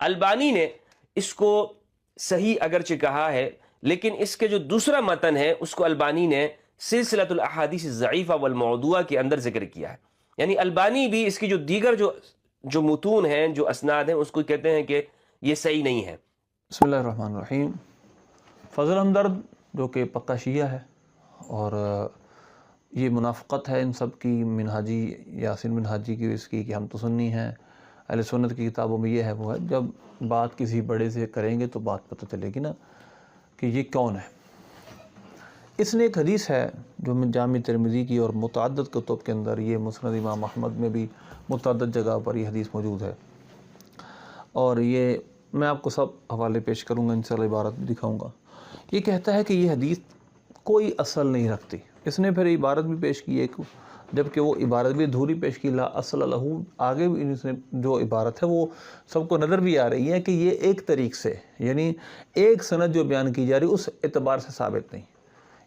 البانی نے اس کو صحیح اگرچہ کہا ہے، لیکن اس کے جو دوسرا متن ہے اس کو البانی نے سلسلۃ الاحادیث الضعیفہ والموضوعہ کے اندر ذکر کیا ہے. یعنی البانی بھی اس کی جو دیگر جو متون ہیں، جو اسناد ہیں، اس کو کہتے ہیں کہ یہ صحیح نہیں ہے. بسم اللہ الرحمن الرحیم. فضل ہمدرد جو کہ پکا شیعہ ہے، اور یہ منافقت ہے ان سب کی، منہاجی یاسین منہاجی کی، اس کی کہ ہم تو سنی ہیں، اہل سنت کی کتابوں میں یہ ہے وہ ہے. جب بات کسی بڑے سے کریں گے تو بات پتہ چلے گی نا کہ یہ کون ہے. اس نے ایک حدیث ہے جو جامع ترمذی کی اور متعدد کتب کے اندر، یہ مسند امام احمد میں بھی متعدد جگہ پر یہ حدیث موجود ہے، اور یہ میں آپ کو سب حوالے پیش کروں گا، انشاءاللہ عبارت بھی دکھاؤں گا. یہ کہتا ہے کہ یہ حدیث کوئی اصل نہیں رکھتی. اس نے پھر عبارت بھی پیش کی ایک، جبکہ وہ عبارت بھی ادھوری پیش کی، لا اصل لہو. آگے بھی اس نے جو عبارت ہے وہ سب کو نظر بھی آ رہی ہے کہ یہ ایک طریق سے، یعنی ایک سند جو بیان کی جا رہی اس اعتبار سے ثابت نہیں.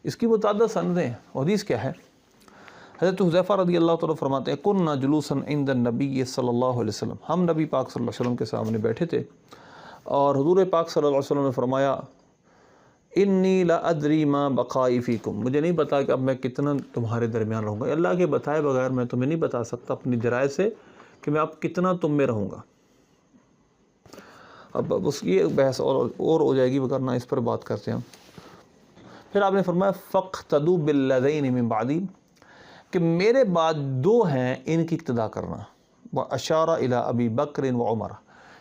اس کی متعدد سندیں ہیں. حدیث کیا ہے؟ حضرت حذیفہ رضی اللہ تعالیٰ فرماتے ہیں کننا جلوسا عند النبی صلی اللہ علیہ وسلم، ہم نبی پاک صلی اللہ علیہ وسلم کے سامنے بیٹھے تھے، اور حضور پاک صلی اللہ علیہ وسلم نے فرمایا انی لا ادری ما بقائی فیکم، مجھے نہیں پتا کہ اب میں کتنا تمہارے درمیان رہوں گا. اللہ کے بتائے بغیر میں تمہیں نہیں بتا سکتا اپنی جرائے سے کہ میں اب کتنا تم میں رہوں گا. اب اس کی ایک بحث اور ہو جائے گی، ورنہ اس پر بات کرتے ہیں. پھر آپ نے فرمایا فاقتدوا بالذین من بعدی، کہ میرے بعد دو ہیں ان کی اقتداء کرنا. واشار الی ابی بکر و عمر،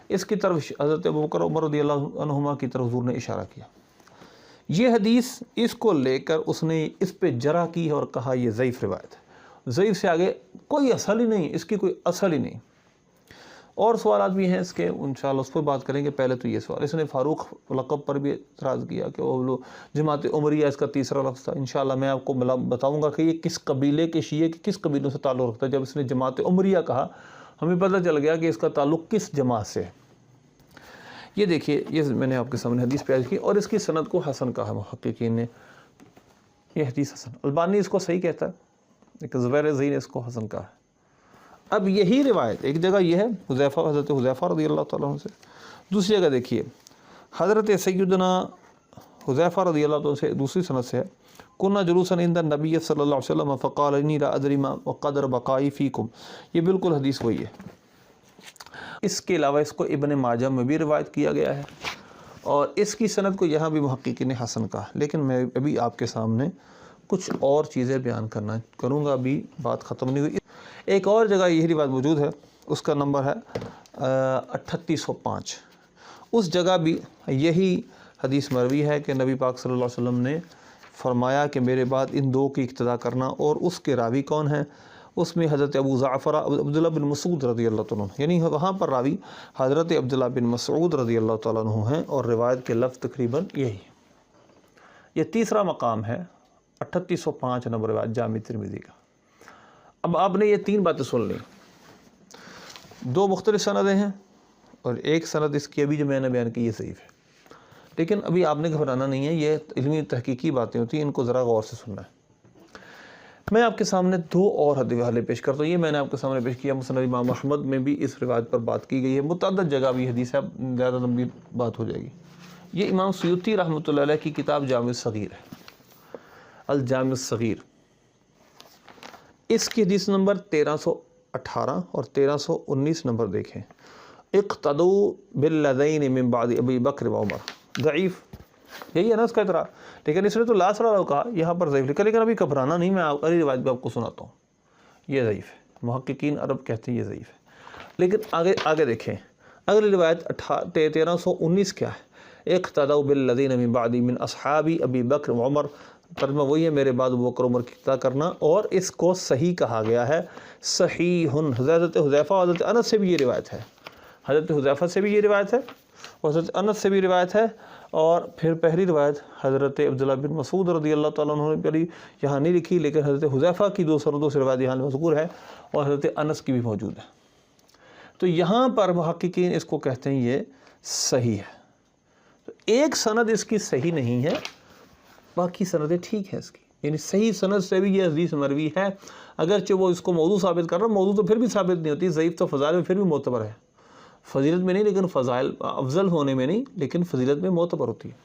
اس کی طرف حضرت ابوبکر عمر رضی اللہ عنہما کی طرف حضور نے اشارہ کیا. یہ حدیث اس کو لے کر اس نے اس پہ جرح کی اور کہا یہ ضعیف روایت ہے. ضعیف سے آگے کوئی اصل ہی نہیں، اس کی کوئی اصل ہی نہیں. اور سوالات بھی ہیں اس کے، انشاءاللہ اس پہ بات کریں گے. پہلے تو یہ سوال، اس نے فاروق لقب پر بھی اعتراض کیا کہ وہ جماعت عمریہ اس کا تیسرا لفظ تھا. انشاءاللہ میں آپ کو بتاؤں گا کہ یہ کس قبیلے کے شیعہ کے کس قبیلوں سے تعلق رکھتا ہے. جب اس نے جماعت عمریہ کہا ہمیں پتہ چل گیا کہ اس کا تعلق کس جماعت سے ہے. یہ دیکھیے، یہ میں نے آپ کے سامنے حدیث پیش کی، اور اس کی سند کو حسن کہا محققین نے. یہ حدیث حسن، البانی اس کو صحیح کہتا ہے، لیکن زبیر زئی نے اس کو حسن کہا ہے. اب یہی روایت ایک جگہ یہ ہے حضرت حذیفہ رضی اللہ تعالیٰ عنہ سے، دوسری جگہ دیکھیے حضرت سیدنا حذیفہ رضی اللہ تعالیٰ سے دوسری سند سے ہے کننا جلوسا عند النبی صلی اللہ علیہ وسلم فقال انی لا ادری ما قدر بقائی فیکم. یہ بالکل حدیث وہی ہے. اس کے علاوہ اس کو ابن ماجہ میں بھی روایت کیا گیا ہے، اور اس کی سند کو یہاں بھی محققین نے حسن کہا. لیکن میں ابھی آپ کے سامنے کچھ اور چیزیں بیان کروں گا، ابھی بات ختم نہیں ہوئی. ایک اور جگہ یہی روایت موجود ہے، اس کا نمبر ہے 3805. اس جگہ بھی یہی حدیث مروی ہے کہ نبی پاک صلی اللہ علیہ وسلم نے فرمایا کہ میرے بعد ان دو کی اقتداء کرنا. اور اس کے راوی کون ہیں؟ اس میں حضرت ابو زعفر عبداللہ بن مسعود رضی اللہ تعالیٰ عنہ، یعنی وہاں پر راوی حضرت عبداللہ بن مسعود رضی اللہ تعالیٰ عنہ ہیں، اور روایت کے لفظ تقریباً یہی. یہ تیسرا مقام ہے 3805 نمبر روایت جامع ترمذی کا. اب آپ نے یہ تین باتیں سن لیں، دو مختلف سندیں ہیں، اور ایک سند اس کی ابھی جو میں نے بیان کی یہ ضعیف ہے. لیکن ابھی آپ نے گھبرانا نہیں ہے، یہ علمی تحقیقی باتیں ہوتی ہیں، ان کو ذرا غور سے سننا ہے. میں آپ کے سامنے دو اور حوالے پیش کرتا ہوں. یہ میں نے آپ کے سامنے پیش کیا مسند امام احمد میں بھی اس روایت پر بات کی گئی ہے، متعدد جگہ بھی حدیث ہے، زیادہ لمبی بات ہو جائے گی. یہ امام سیوطی رحمۃ اللہ علیہ کی کتاب جامع الصغیر ہے، الجامع الصغیر. اس کی حدیث نمبر 1318 اور 1319 نمبر دیکھیں. اقتدوا بالذین من بعد ابی بکر و عمر. ضعیف یہی ہے نا اس کا اعتراض. لیکن اس نے تو لا صلی اللہ کہا، یہاں پر ضعیف لکھا. لیکن ابھی گھبرانا نہیں، میں اگلی روایت بھی آپ کو سناتا ہوں. یہ ضعیف ہے، محققین عرب کہتے ہیں یہ ضعیف ہے. لیکن آگے دیکھیں اگلی روایت 1319 کیا ہے؟ اقتدوا بالذین من بعد من اصحاب ابی بکر و عمر. ترجمہ وہی ہے، میرے بعد ابو بکر عمر کی اقتداء کرنا. اور اس کو صحیح کہا گیا ہے، صحیح. حضرت حذیفہ اور حضرت انس سے بھی یہ روایت ہے، حضرت حذیفہ سے بھی یہ روایت ہے، اور حضرت انس سے بھی روایت ہے. اور پھر پہلی روایت حضرت عبداللہ بن مسعود رضی اللہ تعالیٰ عنہ نے پہلی یہاں نہیں لکھی، لیکن حضرت حذیفہ کی دو سندوں سے روایت یہاں مذکور ہے، اور حضرت انس کی بھی موجود ہے. تو یہاں پر محققین اس کو کہتے ہیں یہ صحیح ہے. تو ایک سند اس کی صحیح نہیں ہے، باقی سندیں ٹھیک ہیں اس کی. یعنی صحیح سند سے بھی یہ حدیث مروی ہے، اگرچہ وہ اس کو موضوع ثابت کر رہا ہے. موضوع تو پھر بھی ثابت نہیں ہوتی، ضعیف تو فضائل میں پھر بھی معتبر ہے. فضیلت میں نہیں لیکن فضائل افضل ہونے میں نہیں لیکن فضیلت میں معتبر ہوتی ہے۔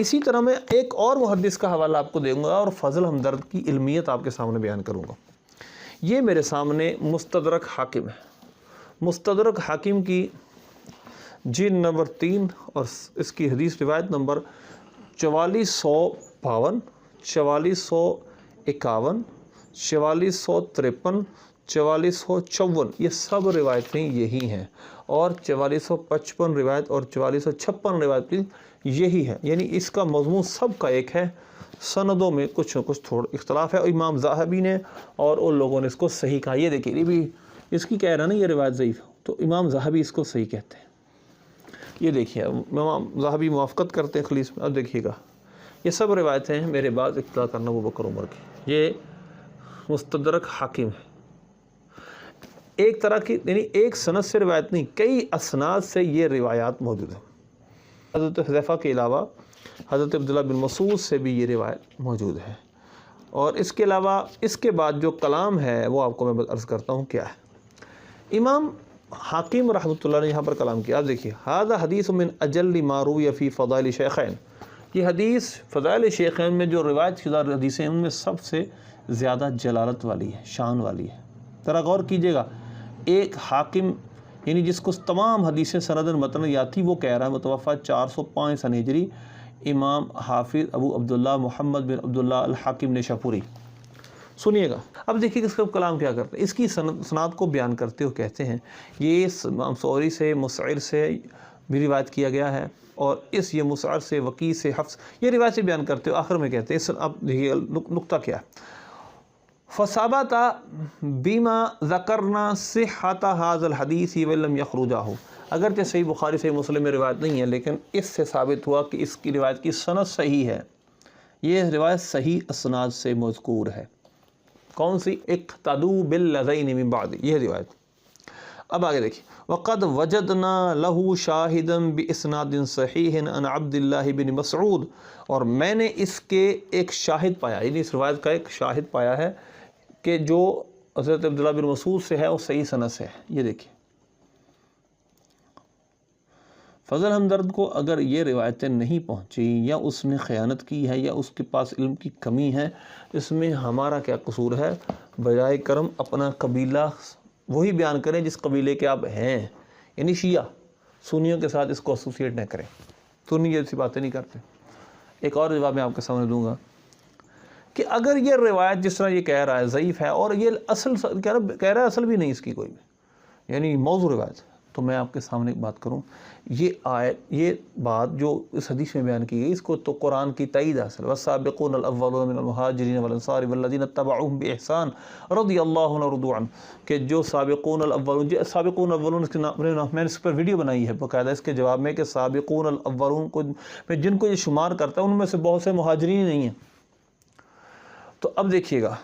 اسی طرح میں ایک اور محدث کا حوالہ آپ کو دوں گا اور فضل ہمدرد کی علمیت آپ کے سامنے بیان کروں گا۔ یہ میرے سامنے مستدرک حاکم ہے، مستدرک حاکم کی جلد نمبر 3 اور اس کی حدیث روایت نمبر 4452، 4451، 4453، 4454، یہ سب روایتیں یہی ہیں، اور 4455 روایت اور 4456 روایت بھی یہی ہے، یعنی اس کا مضمون سب کا ایک ہے، سندوں میں کچھ نہ کچھ تھوڑا اختلاف ہے، اور امام ذہبی نے اور ان لوگوں نے اس کو صحیح کہا۔ یہ دیکھیے یہ بھی اس کی کہہ رہا نا یہ روایت ضعیف ہے، تو امام ذہبی اس کو صحیح کہتے ہیں۔ یہ دیکھیے امام ذہبی موافقت کرتے ہیں خلیص میں۔ اب دیکھیے گا یہ سب روایتیں ہیں میرے بعد اقتدا کرنا ابو بکر عمر کی، یہ مستدرک حاکم ہے۔ ایک طرح کی یعنی ایک سند سے روایت نہیں، کئی اسناد سے یہ روایات موجود ہیں۔ حضرت حذیفہ کے علاوہ حضرت عبداللہ بن مسعود سے بھی یہ روایت موجود ہے، اور اس کے علاوہ اس کے بعد جو کلام ہے وہ آپ کو میں عرض کرتا ہوں کیا ہے۔ امام حاکم رحمۃ اللہ نے یہاں پر کلام کیا، آپ دیکھیے ھذا حدیث من اجل ما روی فی فضائل شیخین، یہ حدیث فضائل شیخین میں جو روایت شدہ حدیثیں ان میں سب سے زیادہ جلالت والی ہے، شان والی ہے۔ ذرا غور کیجئے گا، ایک حاکم یعنی جس کو تمام حدیثیں سندن متن یاد تھی وہ کہہ رہا ہے، متوفہ 405 سن ہجری، امام حافظ ابو عبداللہ محمد بن عبداللہ الحاکم نیشاپوری۔ سنیے گا اب دیکھیے اس کا کلام کیا کرتے ہیں، اس کی سند کو بیان کرتے ہوئے کہتے ہیں یہ امام ثوری سے مسعر سے بھی روایت کیا گیا ہے، اور یہ مسعر سے وکیع سے حفص یہ روایت سے بیان کرتے ہوئے آخر میں کہتے ہیں، اب دیکھیے نقطہ کیا ہے، فثبت بما ذکرنا صحت هذا الحدیث ولم یخرجہ، اگرچہ صحیح بخاری صحیح مسلم میں روایت نہیں ہے لیکن اس سے ثابت ہوا کہ اس کی روایت کی سند صحیح ہے، یہ روایت صحیح اسناد سے مذکور ہے۔ کون سی؟ اقتدوا بالذین من بعد، یہ روایت۔ اب آگے دیکھیں، وقد وجدنا له شاہدا باسناد صحیح عن عبد اللہ بن مسعود، اور میں نے اس کے ایک شاہد پایا، یعنی اس روایت کا ایک شاہد پایا ہے کہ جو حضرت عبداللہ بن مسعود سے ہے اور صحیح سند سے ہے۔ یہ دیکھیں فضل ہمدرد کو اگر یہ روایتیں نہیں پہنچی یا اس نے خیانت کی ہے یا اس کے پاس علم کی کمی ہے، اس میں ہمارا کیا قصور ہے؟ بجائے کرم اپنا قبیلہ وہی بیان کریں جس قبیلے کے آپ ہیں، یعنی شیعہ سنیوں کے ساتھ اس کو ایسوسیٹ نہ کریں، سنی ایسی باتیں نہیں کرتے۔ ایک اور جواب میں آپ کے سامنے دوں گا کہ اگر یہ روایت جس طرح یہ کہہ رہا ہے ضعیف ہے، اور یہ اصل کہہ رہا ہے اصل بھی نہیں اس کی کوئی بھی، یعنی موضوع روایت، تو میں آپ کے سامنے ایک بات کروں، یہ بات جو اس حدیث میں بیان کی گئی اس کو تو قرآن کی تائید حاصل، والسابقون الاولون من المہاجرین والانصار والذین اتبعوہم باحسان رضی اللہ عنہم ورضوا عنہ، کہ جو سابقون الاولون، سابقون الاولون میں نے اس پر ویڈیو بنائی ہے باقاعدہ اس کے جواب میں، کہ سابقون الاولون کو میں جن کو یہ شمار کرتا ہے ان میں سے بہت سے مہاجرین نہیں ہیں۔ تو اب دیکھیے گا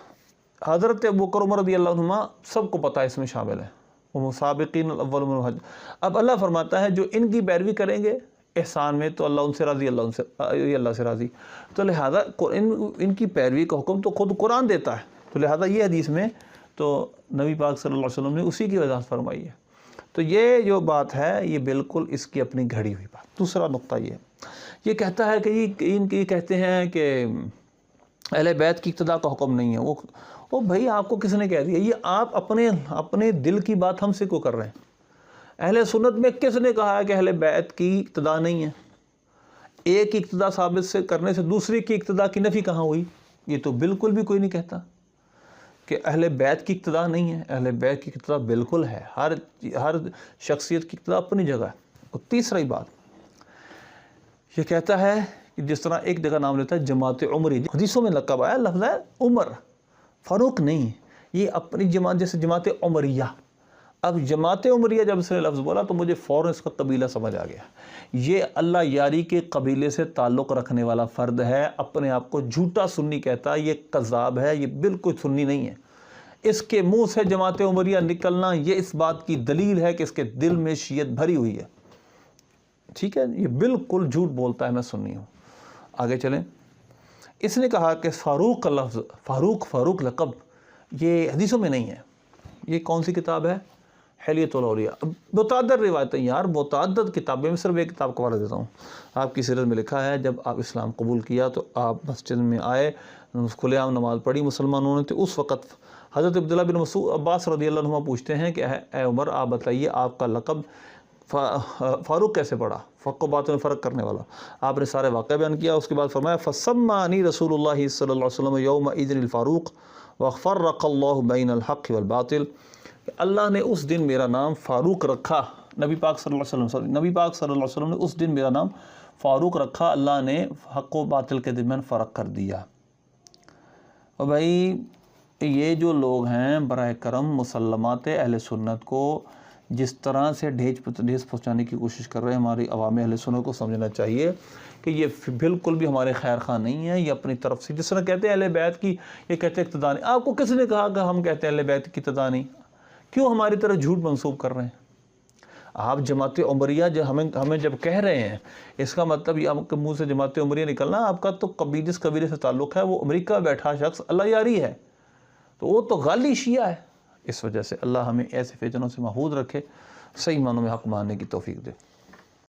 حضرت ابو بکر عمر رضی اللہ عنہما سب کو پتہ ہے اس میں شامل ہے، وہ سابقین الاول من المہاجرین۔ اب اللہ فرماتا ہے جو ان کی پیروی کریں گے احسان میں تو اللہ ان سے راضی، اللہ سے راضی، تو لہذا ان کی پیروی کا حکم تو خود قرآن دیتا ہے، تو لہذا یہ حدیث میں تو نبی پاک صلی اللہ علیہ وسلم نے اسی کی وضاحت فرمائی ہے۔ تو یہ جو بات ہے یہ بالکل اس کی اپنی گھڑی ہوئی بات۔ دوسرا نقطہ یہ کہتا ہے کہ ان کی کہتے ہیں کہ اہل بیت کی اقتداء کا حکم نہیں ہے، وہ بھائی آپ کو کس نے کہہ دیا؟ یہ آپ اپنے دل کی بات ہم سے کو کر رہے ہیں۔ اہل سنت میں کس نے کہا ہے کہ اہل بیت کی اقتداء نہیں ہے؟ ایک کی اقتداء ثابت سے کرنے سے دوسری کی اقتداء کی نفی کہاں ہوئی؟ یہ تو بالکل بھی کوئی نہیں کہتا کہ اہل بیت کی اقتداء نہیں ہے، اہل بیت کی اقتداء بالکل ہے، ہر شخصیت کی اقتداء اپنی جگہ ہے۔ اور تیسری بات یہ کہتا ہے کہ جس طرح ایک جگہ نام لیتا ہے جماعت عمری، حدیثوں میں لقب آیا، لفظ ہے عمر، فاروق نہیں، یہ اپنی جماعت جیسے جماعت عمریہ۔ اب جماعت عمریہ جب اس نے لفظ بولا تو مجھے فوراً اس کا قبیلہ سمجھ آ گیا، یہ اللہ یاری کے قبیلے سے تعلق رکھنے والا فرد ہے، اپنے آپ کو جھوٹا سنی کہتا ہے، یہ کذاب ہے، یہ بالکل سنی نہیں ہے۔ اس کے منہ سے جماعت عمریہ نکلنا یہ اس بات کی دلیل ہے کہ اس کے دل میں شیعت بھری ہوئی ہے، ٹھیک ہے، یہ بالکل جھوٹ بولتا ہے، میں سنی ہوں۔ آگے چلیں، اس نے کہا کہ فاروق کا لفظ، فاروق لقب، یہ حدیثوں میں نہیں ہے۔ یہ کون سی کتاب ہے؟ حلیۃ الاولیاء. متعدد روایتیں یار، متعدد کتابیں. میں صرف ایک کتاب کا حوالہ دیتا ہوں. آپ کی سیرت میں لکھا ہے جب آپ اسلام قبول کیا تو آپ مسجد میں آئے، کھلے عام نماز پڑھی مسلمانوں نے، تو اس وقت حضرت عبداللہ بن مسعود عباس رضی اللہ عنہ پوچھتے ہیں کہ اے عمر آپ بتائیے آپ کا لقب فاروق کیسے پڑا، فقہ و باتوں میں فرق کرنے والا. آپ نے سارے واقعہ بیان کیا. اس کے بعد فرمایا فَسَمَّانِي رسول اللہ صلی اللہ علیہ وسلم یومئذ الفاروق وَفَرَّقَ اللَّهُ بَيْنَ الْحَقِّ وَالْبَاطِلِ. اللہ نے اس دن میرا نام فاروق رکھا. نبی پاک صلی اللہ علیہ وسلم نے اس دن میرا نام فاروق رکھا. اللہ نے حق و باطل کے درمیان فرق کر دیا. اور بھائی یہ جو لوگ ہیں براہ کرم مسلمات اہل سنت کو جس طرح سے ڈھیس پہنچانے کی کوشش کر رہے ہیں، ہماری عوام اہل سنت کو سمجھنا چاہیے کہ یہ بالکل بھی ہمارے خیر خواہ نہیں ہیں. یہ اپنی طرف سے جس طرح کہتے ہیں اہل بیت کی، یہ کہتے ہیں اقتداء نہیں. آپ کو کس نے کہا کہ ہم کہتے ہیں اہل بیت کی اقتداء نہیں؟ کیوں ہماری طرف جھوٹ منسوب کر رہے ہیں؟ آپ جماعت عمریہ جو ہمیں جب کہہ رہے ہیں، اس کا مطلب یہ آپ کے منہ سے جماعت عمریہ نکلنا، آپ کا تو جس قبیلے سے تعلق ہے وہ امریکہ بیٹھا شخص اللہ یاری ہے، تو وہ تو غالی شیعہ ہے. اس وجہ سے اللہ ہمیں ایسے فتنوں سے محفوظ رکھے، صحیح معنوں میں حق ماننے کی توفیق دے.